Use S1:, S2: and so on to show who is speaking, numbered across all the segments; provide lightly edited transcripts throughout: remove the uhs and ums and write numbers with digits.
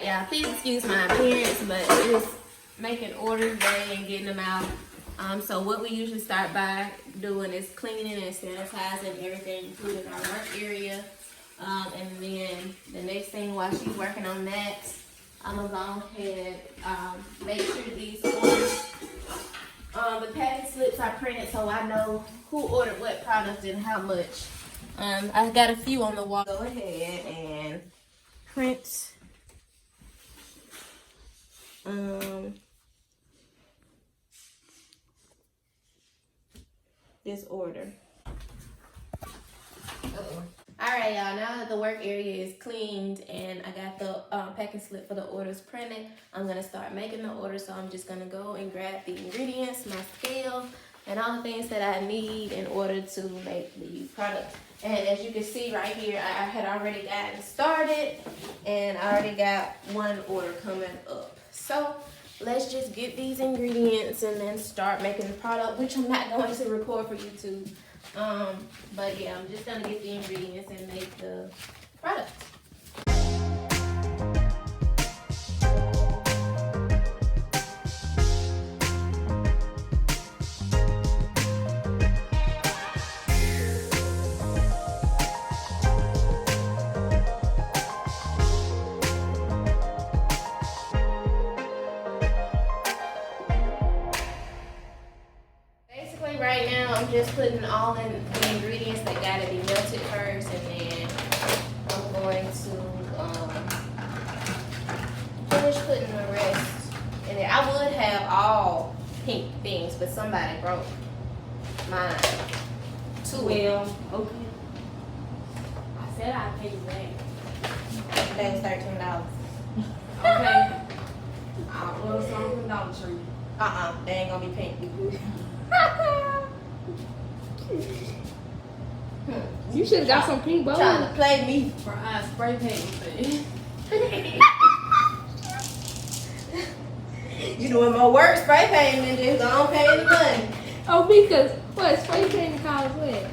S1: Yeah, please excuse my appearance, but it's making orders day and getting them out. So what we usually start by doing is cleaning and sanitizing everything, including our work area. And then the next thing while she's working on that, I'm gonna go ahead, make sure these orders, the packing slips are printed so I know who ordered what product and how much. I got a few on the wall. Go ahead and print this order. Alright, y'all, now that the work area is cleaned and I got the packing slip for the orders printed, I'm going to start making the order. So I'm just going to go and grab the ingredients, my scale, and all the things that I need in order to make the product. And as you can see right here, I had already gotten started and I already got one order coming up. So let's just get these ingredients and then start making the product, which I'm not going to record for YouTube. But yeah, I'm just gonna get the ingredients and make the product. Right now, I'm just putting all in the ingredients that gotta be melted first, and then I'm going to finish putting the rest in there. I would have all pink things, but somebody broke mine. Too well. Okay. I said I'd pay you back. That was $13. Okay. Well, some from Dollar Tree. They ain't gonna be pink.
S2: You should have got some pink balloons.
S1: Trying to play me
S3: for our spray paint.
S1: You doing more work spray painting than just don't pay the money.
S2: Oh, because what spray painting costs what?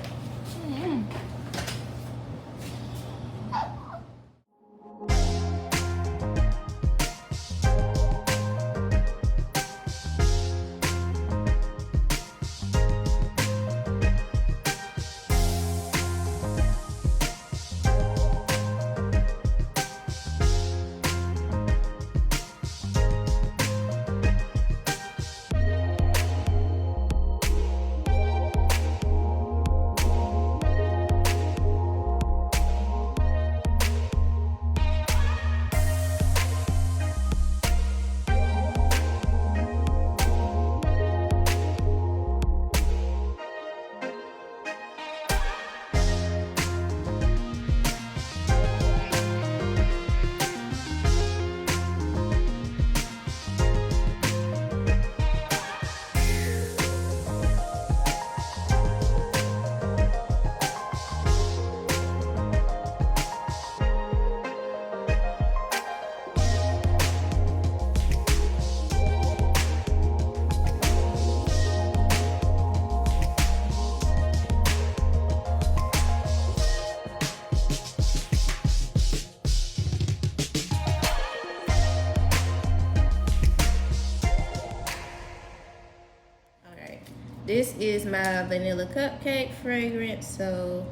S1: This is my vanilla cupcake fragrance, so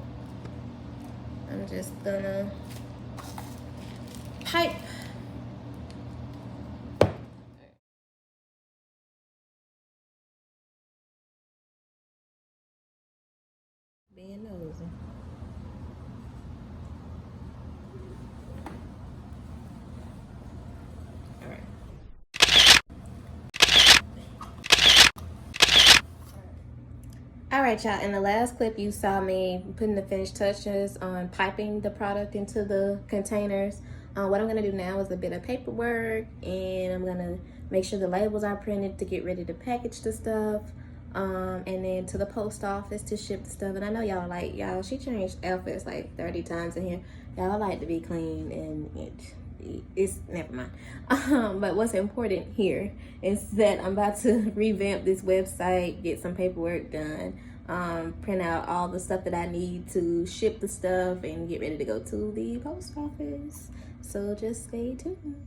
S1: I'm just gonna pipe. Being nosy. Alright, y'all, in the last clip you saw me putting the finished touches on piping the product into the containers. What I'm going to do now is a bit of paperwork, and I'm going to make sure the labels are printed to get ready to package the stuff, and then to the post office to ship the stuff. And I know y'all like, she changed outfits like 30 times in here. Y'all like to be clean, and it's never mind. But what's important here is that I'm about to revamp this website, get some paperwork done, print out all the stuff that I need to ship the stuff, and get ready to go to the post office. So just stay tuned.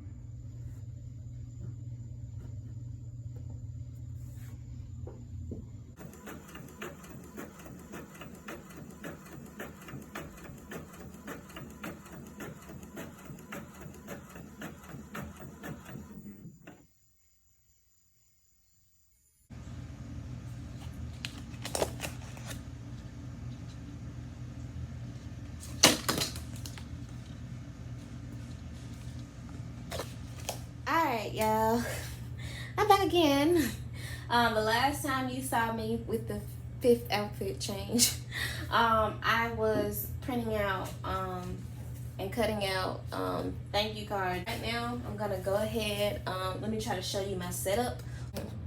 S1: Alright, y'all. I'm back again. The last time you saw me with the 5th outfit change, I was printing out and cutting out thank you cards. Right now, I'm gonna go ahead. Let me try to show you my setup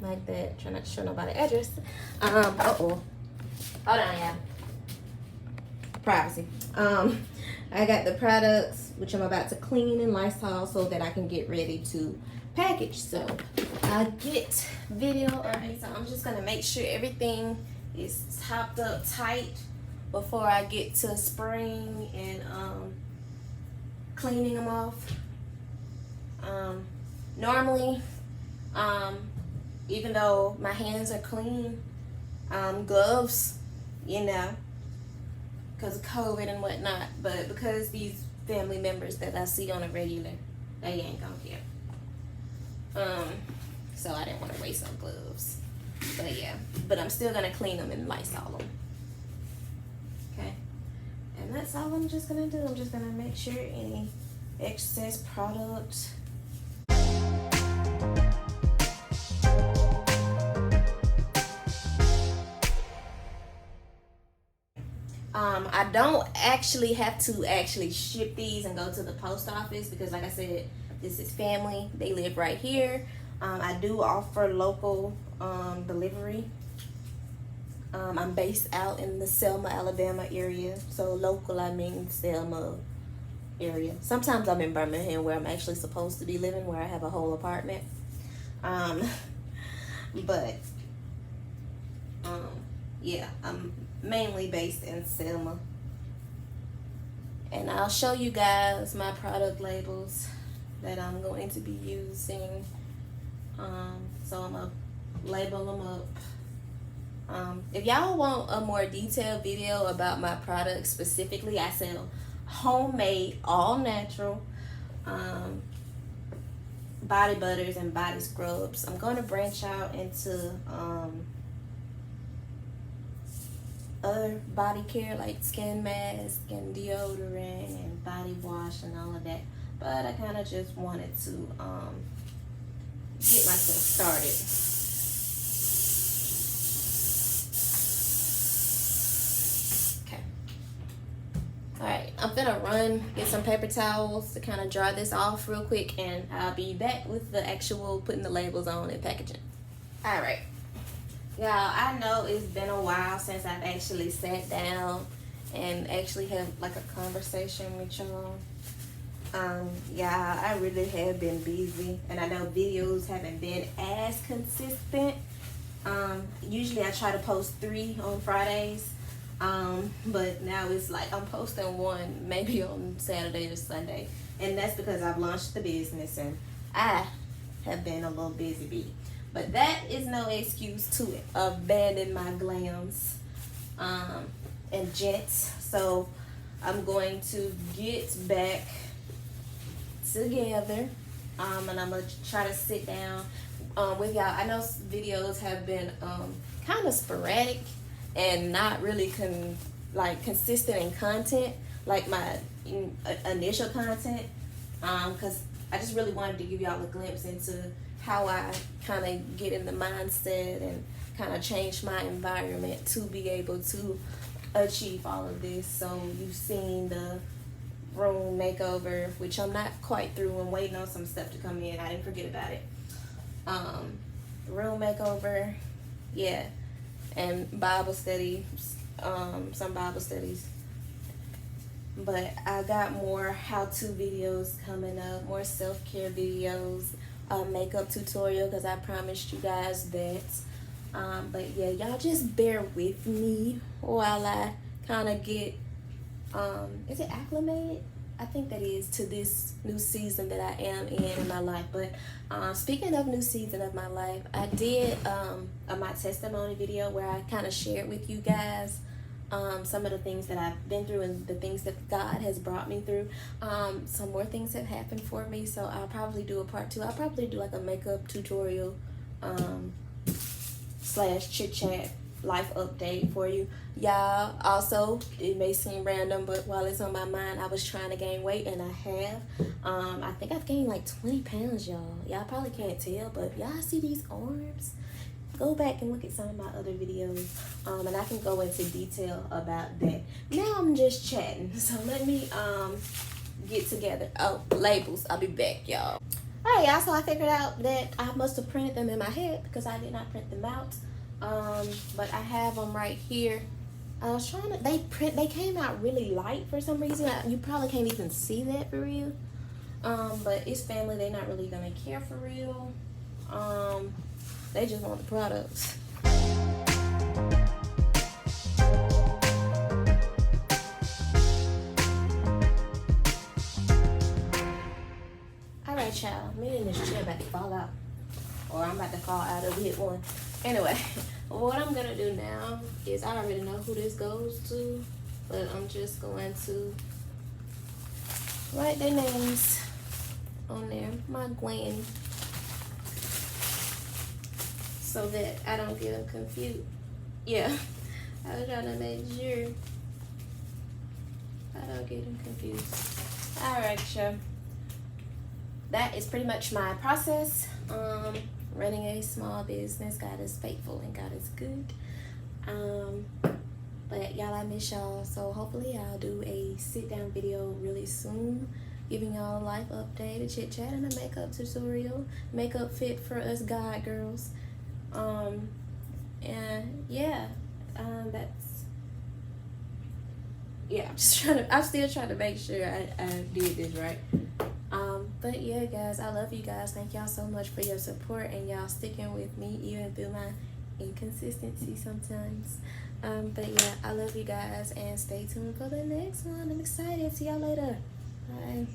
S1: like that. Try not to show nobody address. Hold on, y'all. Privacy. I got the products which I'm about to clean in Lysol so that I can get ready to package. So I get video. Alright, so I'm just gonna make sure everything is topped up tight before I get to spraying and cleaning them off. Normally, even though my hands are clean, gloves, you know, because of COVID and whatnot, but because these family members that I see on a regular, they ain't gonna care. So I didn't want to waste on gloves. But yeah, but I'm still gonna clean them and Lysol them. Okay, and that's all I'm just gonna do. I'm just gonna make sure any excess product. I don't actually have to ship these and go to the post office because, like I said, this is family. They live right here. I do offer local delivery. I'm based out in the Selma, Alabama area. So local, I mean Selma area. Sometimes I'm in Birmingham where I'm actually supposed to be living, where I have a whole apartment. Yeah, I'm mainly based in Selma. And I'll show you guys my product labels that I'm going to be using. So I'm gonna label them up. If y'all want a more detailed video about my products specifically, I sell homemade, all natural body butters and body scrubs. I'm going to branch out into other body care like skin mask and deodorant and body wash and all of that, but I kind of just wanted to get myself started. Okay, all right, I'm gonna get some paper towels to kind of dry this off real quick, and I'll be back with the actual putting the labels on and packaging. All right, y'all, I know it's been a while since I've actually sat down and actually had like a conversation with y'all. Yeah, I really have been busy, and I know videos haven't been as consistent. Usually I try to post 3 on Fridays, but now it's like I'm posting 1 maybe on Saturday or Sunday, and that's because I've launched the business and I have been a little busy bee. But that is no excuse to abandon my glams and jets. So I'm going to get back together, and I'm gonna try to sit down with y'all. I know videos have been kind of sporadic and not really consistent in content like my initial content, because I just really wanted to give y'all a glimpse into how I kind of get in the mindset and kind of change my environment to be able to achieve all of this. So you've seen the room makeover, which I'm not quite through. I'm waiting on some stuff to come in. I didn't forget about it. Room makeover, yeah, and Bible study, some Bible studies. But I got more how-to videos coming up, more self-care videos, makeup tutorial, because I promised you guys that. But yeah, y'all just bear with me while I kind of get is it acclimated? I think that is, to this new season that I am in my life. But speaking of new season of my life, I did my testimony video where I kind of shared with you guys some of the things that I've been through and the things that God has brought me through. Some more things have happened for me, so I'll probably do a part 2. I'll probably do like a makeup tutorial / chit chat life update for you. Y'all, also, it may seem random, but while it's on my mind, I was trying to gain weight, and I have. I think I've gained like 20 pounds, y'all. Y'all probably can't tell, but y'all see these arms? Go back and look at some of my other videos, and I can go into detail about that. Now I'm just chatting, so let me get together. Oh, labels. I'll be back, y'all. Alright, y'all, so I figured out that I must have printed them in my head because I did not print them out. But I have them right here. I was trying to, they came out really light for some reason. You probably can't even see that for real. But it's family, they're not really gonna care for real. They just want the products. Alright, y'all, me and this chair about to fall out. Or I'm about to fall out of it one. Anyway, what I'm gonna do now is, I already know who this goes to, but I'm just going to write their names on there, my Gwen, so that I don't get them confused. Yeah, I was trying to make sure I don't get them confused. Alright, sure. That is pretty much my process. Running a small business. God is faithful and God is good. But y'all, I miss y'all, so hopefully I'll do a sit down video really soon, giving y'all a life update, a chit chat, and a makeup tutorial, makeup fit for us God girls. And yeah, I'm still trying to make sure I did this right. But yeah, guys, I love you guys. Thank y'all so much for your support and y'all sticking with me even through my inconsistency sometimes. But yeah, I love you guys, and stay tuned for the next one. I'm excited. See y'all later. Bye.